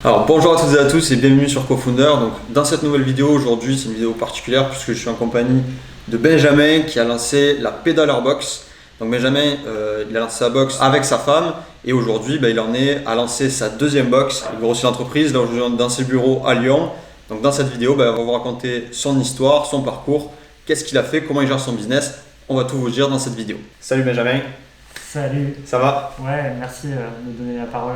Alors bonjour à toutes et à tous et bienvenue sur CoFounder. Donc dans cette nouvelle vidéo aujourd'hui, c'est une vidéo particulière puisque je suis en compagnie de Benjamin qui a lancé la Pedaler Box. Donc Benjamin, il a lancé sa box avec sa femme et aujourd'hui il en est à lancer sa deuxième box. Il grossit l'entreprise, là aujourd'hui on est dans ses bureaux à Lyon. Donc dans cette vidéo, on va vous raconter son histoire, son parcours, qu'est-ce qu'il a fait, comment il gère son business. On va tout vous dire dans cette vidéo. Salut Benjamin. Salut. Ça va? Ouais, merci de me donner la parole.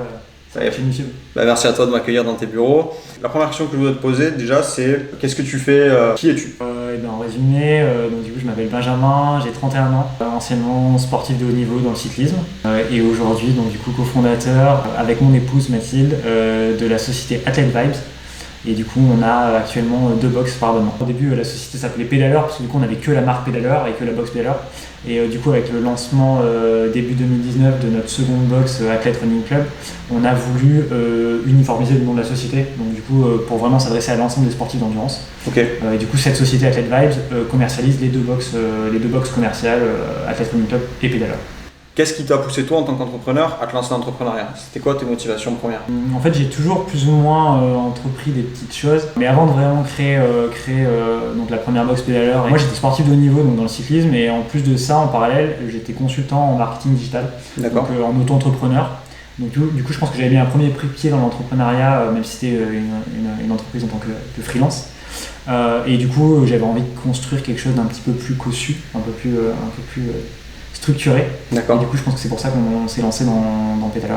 YouTube. Merci à toi de m'accueillir dans tes bureaux. La première question que je voudrais te poser déjà, c'est qu'est-ce que tu fais, qui es-tu? En résumé, donc, du coup, je m'appelle Benjamin, j'ai 31 ans, anciennement sportif de haut niveau dans le cyclisme et aujourd'hui donc du coup cofondateur avec mon épouse Mathilde de la société Athlete Vibes. Et du coup, on a actuellement 2 box par abonnement. Au début, la société s'appelait Pedaler parce que du coup, on n'avait que la marque Pedaler et que la box Pedaler. Et du coup, avec le lancement début 2019 de notre seconde box Athlete Running Club, on a voulu uniformiser le nom de la société. Donc du coup, pour vraiment s'adresser à l'ensemble des sportifs d'endurance. Okay. Et du coup, cette société Athlete Vibes commercialise les deux box commerciales Athlete Running Club et Pedaler. Qu'est-ce qui t'a poussé toi en tant qu'entrepreneur à te lancer dans l'entrepreneuriat? C'était quoi tes motivations premières? En fait, j'ai toujours plus ou moins entrepris des petites choses, mais avant de vraiment créer donc la première box Pedaler, moi j'étais sportif de haut niveau donc dans le cyclisme et en plus de ça, en parallèle, j'étais consultant en marketing digital, donc en auto-entrepreneur. Donc du coup, je pense que j'avais mis un premier pied dans l'entrepreneuriat, même si c'était une entreprise en tant que freelance. Et du coup, j'avais envie de construire quelque chose d'un petit peu plus cossu, un peu plus structuré. D'accord. Et du coup, je pense que c'est pour ça qu'on s'est lancé dans Pedaler.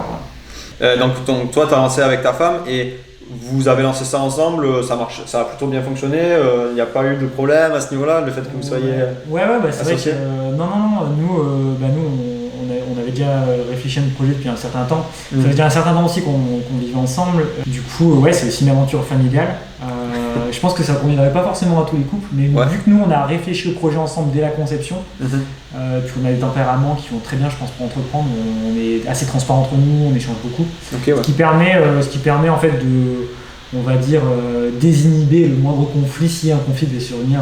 Donc toi, tu as lancé avec ta femme et vous avez lancé ça ensemble, ça a plutôt bien fonctionné, il n'y a pas eu de problème à ce niveau-là, le fait que vous soyez c'est vrai que non, nous on avait déjà réfléchi à notre projet depuis un certain temps. Ça fait déjà un certain temps aussi qu'on vivait ensemble. Du coup, c'est aussi une aventure familiale. Je pense que ça ne conviendrait pas forcément à tous les couples, mais vu que nous on a réfléchi au projet ensemble dès la conception, puis on a des tempéraments qui vont très bien, je pense, pour entreprendre. On est assez transparent entre nous, on échange beaucoup, ce qui permet en fait de, on va dire, désinhiber le moindre conflit si un conflit devait survenir.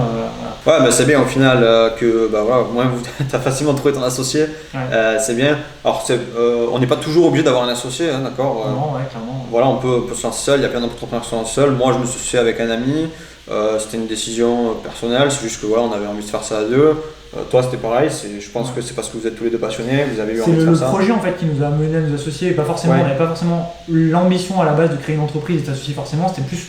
C'est bien au final que moi tu as facilement trouvé ton associé, c'est bien. Alors on n'est pas toujours obligé d'avoir un associé, hein, d'accord. Non, clairement. Voilà, on peut se lancer seul, il y a plein d'entrepreneurs qui se lancent seuls. Moi je me suis associé avec un ami, c'était une décision personnelle, c'est juste que on avait envie de faire ça à deux. Toi c'était pareil, je pense que c'est parce que vous êtes tous les deux passionnés, vous avez eu envie de faire ça. C'est le projet en fait qui nous a amené à nous associer, et pas forcément, on n'avait pas forcément l'ambition à la base de créer une entreprise et de s'associer forcément, c'était plus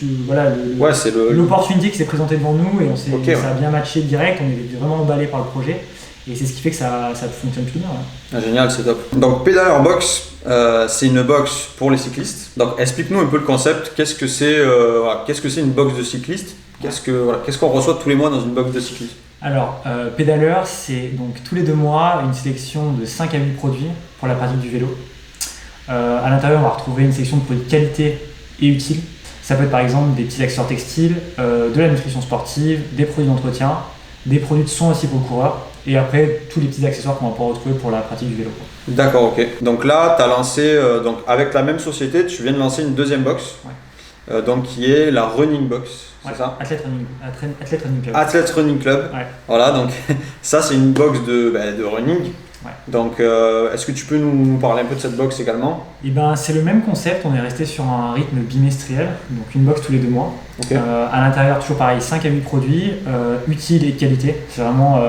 l'opportunité qui s'est présentée devant nous et ça a bien matché direct, on était vraiment emballé par le projet et c'est ce qui fait que ça fonctionne plutôt bien. Génial, c'est top. Donc Pedaler Box, c'est une box pour les cyclistes. Donc explique-nous un peu le concept, qu'est-ce que c'est une box de cycliste, qu'est-ce qu'on reçoit tous les mois dans une box de cycliste? Alors, Pedaler, c'est donc tous les 2 mois une sélection de 5 à 8 produits pour la pratique du vélo. À l'intérieur, on va retrouver une sélection de produits de qualité et utiles. Ça peut être par exemple des petits accessoires textiles, de la nutrition sportive, des produits d'entretien, des produits de soins aussi pour le coureur, et après tous les petits accessoires qu'on va pouvoir retrouver pour la pratique du vélo. D'accord, ok. Donc là, tu as lancé, donc avec la même société, tu viens de lancer une deuxième box, donc qui est la Running Box. C'est ça? Athlete Running Club. Athlete Running Club. Ouais. Voilà, donc ça c'est une box de running. Ouais. Donc est-ce que tu peux nous parler un peu de cette box également? C'est le même concept, on est resté sur un rythme bimestriel, donc une box tous les 2 mois. Okay. À l'intérieur, toujours pareil, 5 à 8 produits, utiles et de qualité. C'est vraiment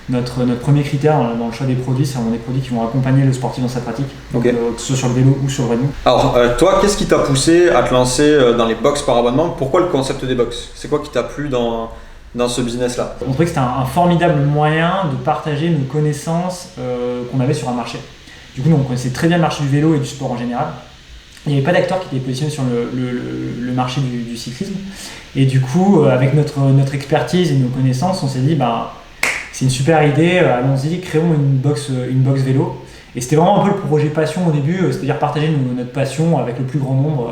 notre premier critère dans le choix des produits, c'est vraiment des produits qui vont accompagner le sportif dans sa pratique, donc, que ce soit sur le vélo ou sur le running. Alors toi, qu'est-ce qui t'a poussé à te lancer dans les box par abonnement? Pourquoi le concept des box? C'est quoi qui t'a plu dans ce business-là? On trouvait que c'était un formidable moyen de partager nos connaissances qu'on avait sur un marché. Du coup, nous, on connaissait très bien le marché du vélo et du sport en général. Il n'y avait pas d'acteurs qui étaient positionnés sur le marché du cyclisme. Et du coup, avec notre expertise et nos connaissances, on s'est dit, c'est une super idée, allons-y, créons une box vélo. Et c'était vraiment un peu le projet passion au début, c'est-à-dire partager notre passion avec le plus grand nombre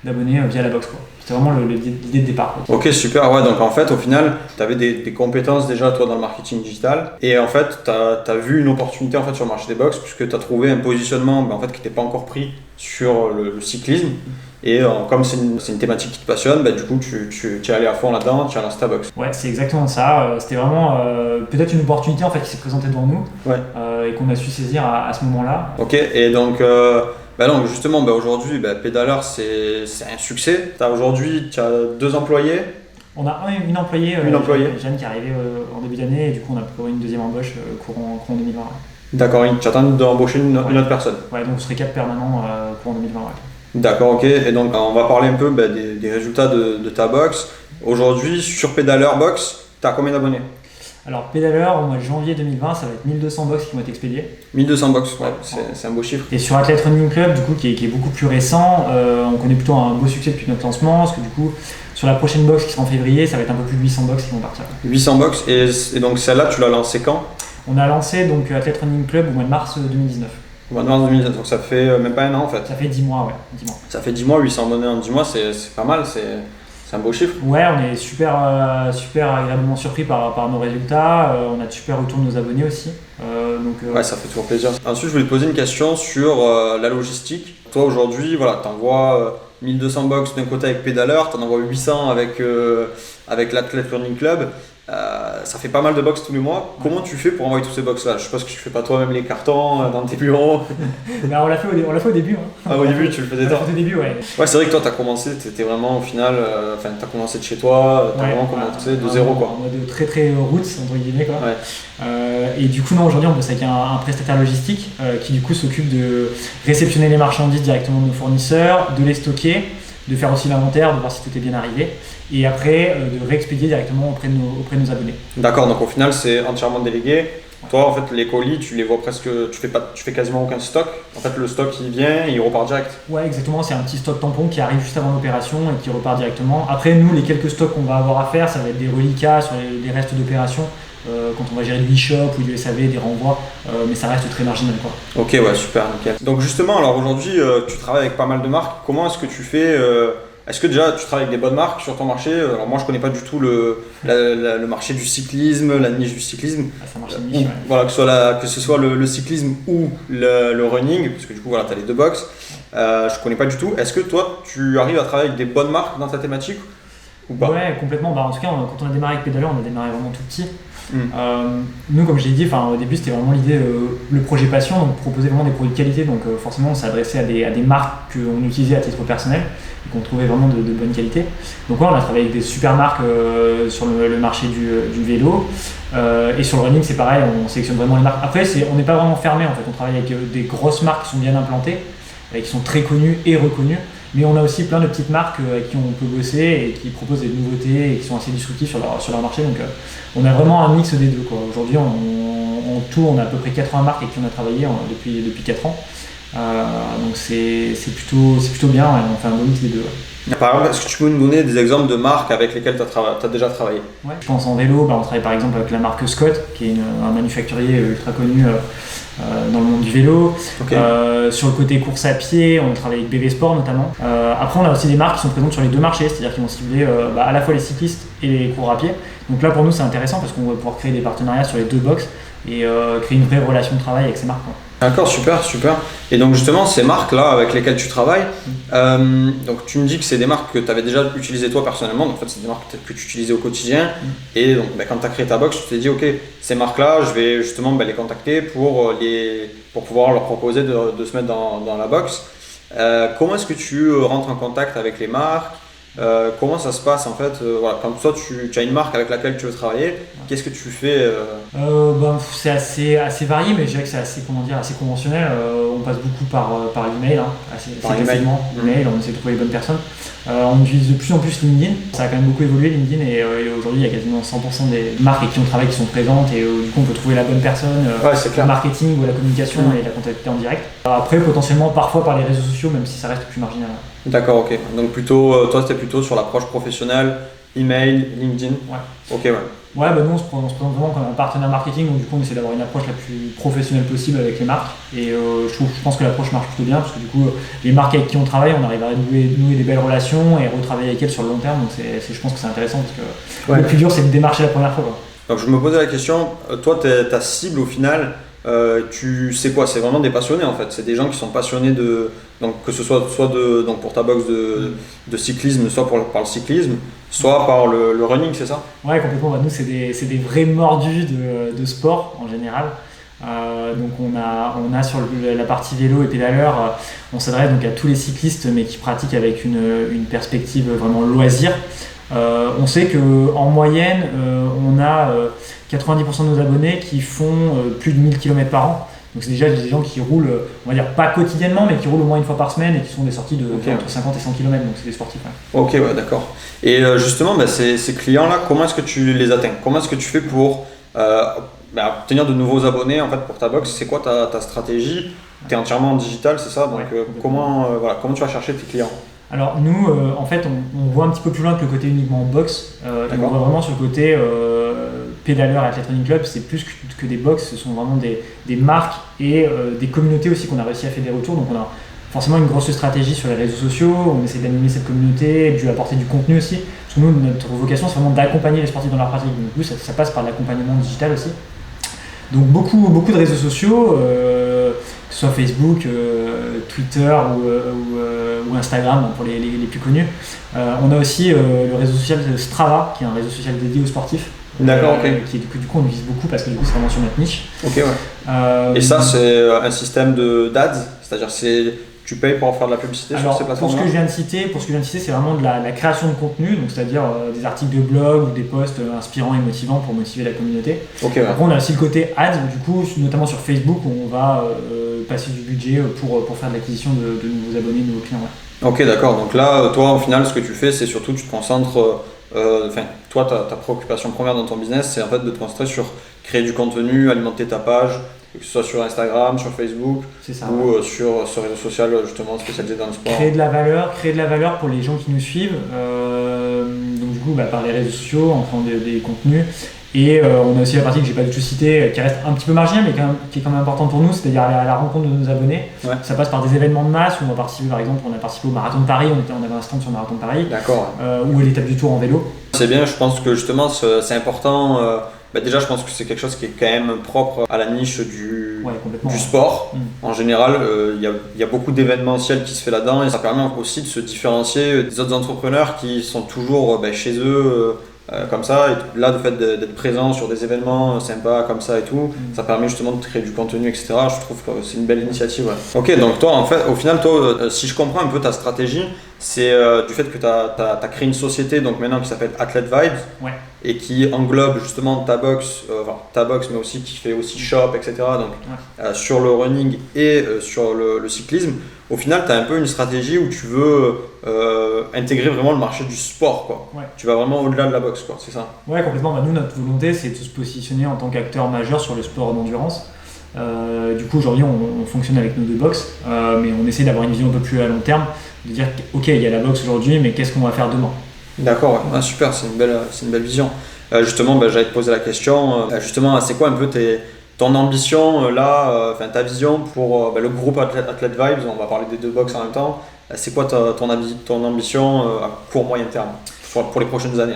d'abonnés via la box. C'était vraiment l'idée de départ. Ok, super. Donc en fait, au final, tu avais des compétences déjà toi dans le marketing digital. Et en fait, tu as vu une opportunité en fait, sur le marché des box puisque tu as trouvé un positionnement en fait, qui n'était pas encore pris sur le cyclisme. Et comme c'est une thématique qui te passionne, du coup tu es allé à fond là-dedans, tu as lancé ta box. Ouais, c'est exactement ça. C'était vraiment peut-être une opportunité en fait, qui s'est présentée devant nous et qu'on a su saisir à ce moment-là. Ok, et donc Bah non, justement, bah aujourd'hui, bah, Pédaleur, c'est un succès. Aujourd'hui, tu as 2 employés. On a une employée, Une employée. Jeanne, qui est arrivée en début d'année et du coup on a prévu une deuxième embauche courant 2020. Ouais. D'accord, tu attends d'embaucher une autre personne. Ouais, donc on serait 4 permanents courant 2020. Ouais. D'accord, ok. Et donc, on va parler un peu bah, des résultats de ta box. Aujourd'hui, sur Pédaleur Box, tu as combien d'abonnés? Alors, Pédaleur, au mois de janvier 2020, ça va être 1200 box qui vont être expédiées. 1200 box, ouais, c'est un beau chiffre. Et sur Athlete Running Club, du coup, qui est beaucoup plus récent, on connaît plutôt un beau succès depuis notre lancement, parce que du coup, sur la prochaine box qui sera en février, ça va être un peu plus de 800 box qui vont partir. 800 box, et donc celle-là, tu l'as lancée quand? On a lancé donc Athlete Running Club au mois de mars 2019. Au mois de mars 2019, donc ça fait même pas un an en fait. Ça fait 10 mois, ouais. 10 mois. Ça fait 10 mois, 800 abonnés en 10 mois, c'est pas mal, c'est un beau chiffre. Ouais, on est super agréablement surpris par nos résultats. On a de super retours de nos abonnés aussi. Ouais, ça fait toujours plaisir. Ensuite, je voulais te poser une question sur la logistique. Toi, aujourd'hui, voilà, tu envoies 1200 box d'un côté avec Pédaleur, tu en envoies 800 avec l'Athlete Running Club. Ça fait pas mal de box tous les mois. Comment tu fais pour envoyer tous ces box là? Je suppose que tu fais pas toi-même les cartons dans tes bureaux. Ben, on l'a fait au début. Hein. Ah, au début, tu le faisais toi? Au début, ouais. Ouais, c'est vrai que toi, tu as commencé, tu étais vraiment au final, tu as commencé de chez toi, tu as vraiment commencé de zéro quoi. En mode très très roots, entre guillemets quoi. Ouais. Et du coup, non, aujourd'hui, on bosse avec un prestataire logistique qui du coup s'occupe de réceptionner les marchandises directement de nos fournisseurs, de les stocker, de faire aussi l'inventaire, de voir si tout est bien arrivé, et après de réexpédier directement auprès de nos abonnés. D'accord, donc au final c'est entièrement délégué. Toi en fait les colis tu les vois presque, tu fais quasiment aucun stock. En fait le stock il vient, il repart direct. Ouais exactement, c'est un petit stock tampon qui arrive juste avant l'opération et qui repart directement. Après nous les quelques stocks qu'on va avoir à faire, ça va être des reliquats sur les restes d'opération. Quand on va gérer du e-shop ou du SAV, des renvois, mais ça reste très marginal quoi. Ok, ouais, super, nickel. Donc justement, alors aujourd'hui, tu travailles avec pas mal de marques. Comment est-ce que tu fais est-ce que déjà tu travailles avec des bonnes marques sur ton marché? Alors moi je connais pas du tout le marché du cyclisme, la niche du cyclisme. Ah, ça marche une niche, ouais. Voilà, que ce soit le cyclisme ou le running, parce que du coup voilà, tu as les deux box. Je connais pas du tout. Est-ce que toi tu arrives à travailler avec des bonnes marques dans ta thématique ou pas? Ouais, complètement. Bah, en tout cas, quand on a démarré avec Pédaleur, on a démarré vraiment tout petit. Nous, comme je l'ai dit, au début c'était vraiment l'idée, le projet passion, donc proposer vraiment des produits de qualité, donc forcément on s'adressait à des marques qu'on utilisait à titre personnel et qu'on trouvait vraiment de bonne qualité. Donc ouais, on a travaillé avec des super marques sur le marché du vélo, et sur le running c'est pareil, on sélectionne vraiment les marques. Après on n'est pas vraiment fermé en fait, on travaille avec des grosses marques qui sont bien implantées, qui sont très connues et reconnues. Mais on a aussi plein de petites marques avec qui on peut bosser et qui proposent des nouveautés et qui sont assez disruptives sur leur marché. Donc on a vraiment un mix des deux, quoi. Aujourd'hui, en tout, on a à peu près 80 marques avec qui on a travaillé depuis 4 ans. Donc c'est plutôt bien, ouais. On fait un bon mix des deux. Ouais. Par exemple, est-ce que tu peux nous donner des exemples de marques avec lesquelles tu as déjà travaillé? Ouais. Je pense en vélo, on travaille par exemple avec la marque Scott, qui est un manufacturier ultra connu dans le monde du vélo. Okay. Sur le côté course à pied, on travaille avec BV Sport notamment. Après, on a aussi des marques qui sont présentes sur les deux marchés, c'est-à-dire qu'ils vont cibler à la fois les cyclistes et les coureurs à pied. Donc là, pour nous, c'est intéressant parce qu'on va pouvoir créer des partenariats sur les deux box et créer une vraie relation de travail avec ces marques, quoi. D'accord, super. Et donc justement, ces marques-là avec lesquelles tu travailles, donc tu me dis que c'est des marques que tu avais déjà utilisées toi personnellement, donc en fait c'est des marques que tu utilisais au quotidien, et donc quand tu as créé ta box, tu t'es dit ok, ces marques-là, je vais justement les contacter pour pouvoir leur proposer de se mettre dans la box. Comment est-ce que tu rentres en contact avec les marques? Comment ça se passe en fait, voilà, quand toi tu as une marque avec laquelle tu veux travailler, qu'est-ce que tu fais? C'est assez varié, mais je dirais que c'est assez conventionnel. On passe beaucoup par l'email, assez facilement. Email, on essaie de trouver les bonnes personnes. On utilise de plus en plus LinkedIn. Ça a quand même beaucoup évolué LinkedIn et aujourd'hui il y a quasiment 100% des marques avec qui on travaille qui sont présentes et du coup on peut trouver la bonne personne, le marketing ou la communication et la contacter en direct. Après potentiellement parfois par les réseaux sociaux, même si ça reste plus marginal. D'accord, ok. Donc plutôt, toi c'était plutôt sur l'approche professionnelle, email, LinkedIn. Ouais. Ok, ouais. Ouais, nous on se présente vraiment comme un partenaire marketing, donc du coup on essaie d'avoir une approche la plus professionnelle possible avec les marques. Et je pense que l'approche marche plutôt bien parce que du coup les marques avec qui on travaille, on arrive à nouer des belles relations et retravailler avec elles sur le long terme. Donc je pense que c'est intéressant parce que le plus dur c'est de démarcher la première fois, quoi. Donc je me posais la question, toi ta cible au final, tu sais quoi? C'est vraiment des passionnés en fait, c'est des gens qui sont passionnés donc que ce soit donc pour ta box de cyclisme, soit par le cyclisme, soit par le running, c'est ça? Ouais, complètement. Nous c'est des vrais mordus de sport en général. Donc on a sur la partie vélo et pédaleur, on s'adresse donc à tous les cyclistes mais qui pratiquent avec une perspective vraiment loisir. On sait qu'en moyenne, on a 90% de nos abonnés qui font plus de 1000 km par an. Donc c'est déjà des gens qui roulent, on va dire pas quotidiennement, mais qui roulent au moins une fois par semaine et qui font des sorties entre 50 et 100 km, donc c'est des sportifs. Ouais. Ok, ouais, d'accord. Et justement, ces clients-là, comment est-ce que tu les atteins? Comment est-ce que tu fais pour obtenir de nouveaux abonnés en fait, pour ta box? C'est quoi ta stratégie? Tu es entièrement en digital, c'est ça? Donc comment tu vas chercher tes clients? Alors nous, en fait, on voit un petit peu plus loin que le côté uniquement box. On voit vraiment sur le côté pédaleur Athlète Running Club, c'est plus que des box, ce sont vraiment des marques et des communautés aussi qu'on a réussi à faire des retours. Donc on a forcément une grosse stratégie sur les réseaux sociaux, on essaie d'animer cette communauté, de lui apporter du contenu aussi. Parce que nous, notre vocation, c'est vraiment d'accompagner les sportifs dans leur pratique. Donc du coup, ça passe par l'accompagnement digital aussi. Donc beaucoup de réseaux sociaux, que ce soit Facebook, Twitter ou Instagram pour les plus connus. On a aussi le réseau social Strava, qui est un réseau social dédié aux sportifs. D'accord, ok. Qui du coup on utilise beaucoup parce que du coup c'est vraiment sur notre niche. Ok, ouais. Et ça, c'est un système d'ads, c'est-à-dire tu payes pour faire de la publicité sur ces plateformes? Pour ce que je viens de citer, c'est vraiment de la création de contenu, donc c'est-à-dire des articles de blog ou des posts inspirants et motivants pour motiver la communauté. Okay, ouais. Après, on a aussi le côté ads, du coup, notamment sur Facebook, où on va passer du budget pour faire de l'acquisition de nouveaux abonnés, de nouveaux clients. Ouais. Ok, d'accord. Donc là, toi, au final, ce que tu fais, c'est surtout tu te concentres. Toi, ta préoccupation première dans ton business, c'est en fait de te concentrer sur créer du contenu, alimenter ta page, que ce soit sur Instagram, sur Facebook ou sur ce réseau social justement spécialisé dans le sport. Créer de la valeur pour les gens qui nous suivent, donc du coup par les réseaux sociaux, en faisant des contenus. Et on a aussi la partie que j'ai pas du tout citée, qui reste un petit peu marginale, mais qui est quand même importante pour nous, c'est-à-dire à la rencontre de nos abonnés. Ouais. Ça passe par des événements de masse, où on va participer, par exemple, on a participé au Marathon de Paris, on avait un stand sur le Marathon de Paris. D'accord. Ou à l'étape du Tour en vélo. C'est bien, je pense que justement c'est important. Déjà, je pense que c'est quelque chose qui est quand même propre à la niche du sport. En général, il y a beaucoup d'événementiel qui se fait là-dedans et ça permet aussi de se différencier des autres entrepreneurs qui sont toujours chez eux. Comme ça, et là, le fait d'être présent sur des événements sympas comme ça et tout, ça permet justement de créer du contenu, etc. Je trouve que c'est une belle initiative. Ouais. Ok, donc toi, en fait, au final, si je comprends un peu ta stratégie, c'est du fait que tu as créé une société donc maintenant qui s'appelle Athlete Vibes et qui englobe justement ta box, mais aussi qui fait aussi shop, etc. Donc sur le running et sur le cyclisme. Au final, tu as un peu une stratégie où tu veux intégrer vraiment le marché du sport, quoi. Ouais. Tu vas vraiment au-delà de la boxe, quoi, c'est ça? Ouais, complètement. Nous, notre volonté, c'est de se positionner en tant qu'acteur majeur sur le sport d'endurance. Du coup, aujourd'hui, on fonctionne avec nos deux box, mais on essaie d'avoir une vision un peu plus à long terme, de dire, ok, il y a la boxe aujourd'hui, mais qu'est-ce qu'on va faire demain? D'accord, ouais. Super, c'est une belle vision. Justement, j'allais te poser la question, justement, c'est quoi un peu ton ambition ta vision pour le groupe Athlete Vibes? On va parler des deux box en même temps. C'est quoi ton ambition à court moyen terme pour les prochaines années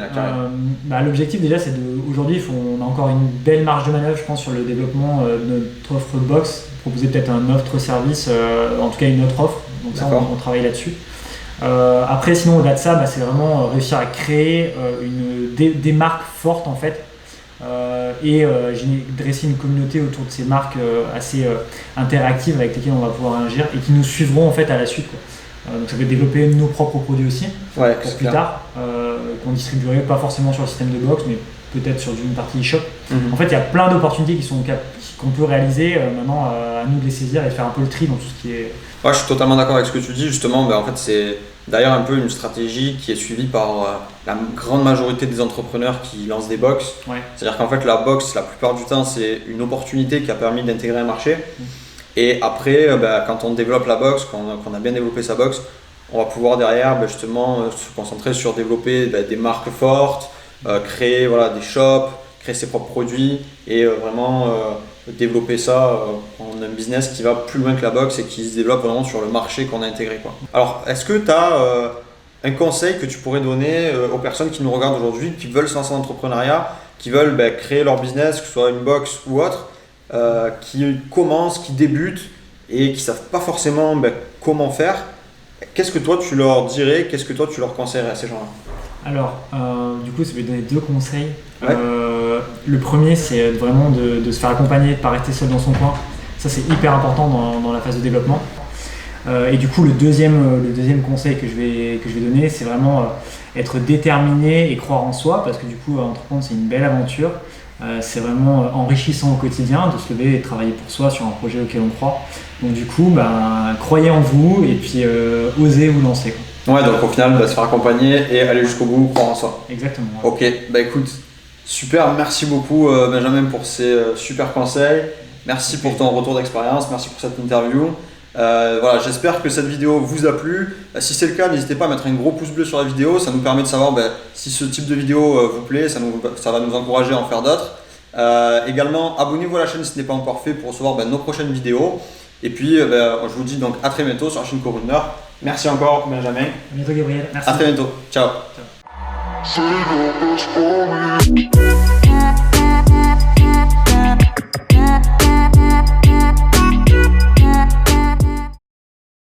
là, l'objectif déjà c'est aujourd'hui on a encore une belle marge de manœuvre je pense sur le développement de notre offre de box, proposer peut-être un autre service, en tout cas une autre offre, donc ça on travaille là-dessus. Après sinon au-delà de ça c'est vraiment réussir à créer des marques fortes en fait. J'ai dressé une communauté autour de ces marques assez interactives avec lesquelles on va pouvoir agir et qui nous suivront en fait à la suite, quoi. Donc ça peut développer nos propres produits aussi pour plus tard qu'on distribuerait pas forcément sur le système de box mais peut-être sur une partie e-shop. En fait il y a plein d'opportunités qu'on peut réaliser maintenant, à nous de les saisir et de faire un peu le tri dans tout ce qui est... Ouais, je suis totalement d'accord avec ce que tu dis justement. En fait c'est d'ailleurs un peu une stratégie qui est suivie par la grande majorité des entrepreneurs qui lancent des box. C'est-à-dire qu'en fait la box la plupart du temps c'est une opportunité qui a permis d'intégrer un marché. Et après, quand on développe la box, quand on a bien développé sa box, on va pouvoir derrière justement se concentrer sur développer des marques fortes, créer des shops, créer ses propres produits et vraiment développer ça en un business qui va plus loin que la box et qui se développe vraiment sur le marché qu'on a intégré, quoi. Alors, est-ce que tu as un conseil que tu pourrais donner aux personnes qui nous regardent aujourd'hui, qui veulent se lancer en entrepreneuriat, qui veulent créer leur business, que ce soit une box ou autre, qui commencent, qui débutent et qui ne savent pas forcément comment faire? Qu'est-ce que toi tu leur dirais, qu'est-ce que toi tu leur conseillerais à ces gens-là? Alors, du coup, ça va donner deux conseils. Le premier, c'est vraiment de se faire accompagner, de ne pas rester seul dans son coin. Ça, c'est hyper important dans la phase de développement. Et du coup, le deuxième conseil que je vais donner, c'est vraiment être déterminé et croire en soi, parce que du coup, entreprendre, c'est une belle aventure. C'est vraiment enrichissant au quotidien de se lever et de travailler pour soi sur un projet auquel on croit. Donc du coup, croyez en vous et puis osez vous lancer, quoi. Ouais, donc au final, se faire accompagner et aller jusqu'au bout, croire en soi. Exactement. Ouais. Ok, écoute, super, merci beaucoup Benjamin pour ces super conseils. Merci pour ton retour d'expérience, merci pour cette interview. Voilà, j'espère que cette vidéo vous a plu. Si c'est le cas, n'hésitez pas à mettre un gros pouce bleu sur la vidéo, ça nous permet de savoir si ce type de vidéo vous plaît, ça va nous encourager à en faire d'autres. Également, abonnez-vous à la chaîne si ce n'est pas encore fait pour recevoir nos prochaines vidéos. Et puis, je vous dis donc à très bientôt sur la chaîne Co-Runner. Merci encore Benjamin. À bientôt Gabriel. Merci. À très bientôt. Ciao. Ciao.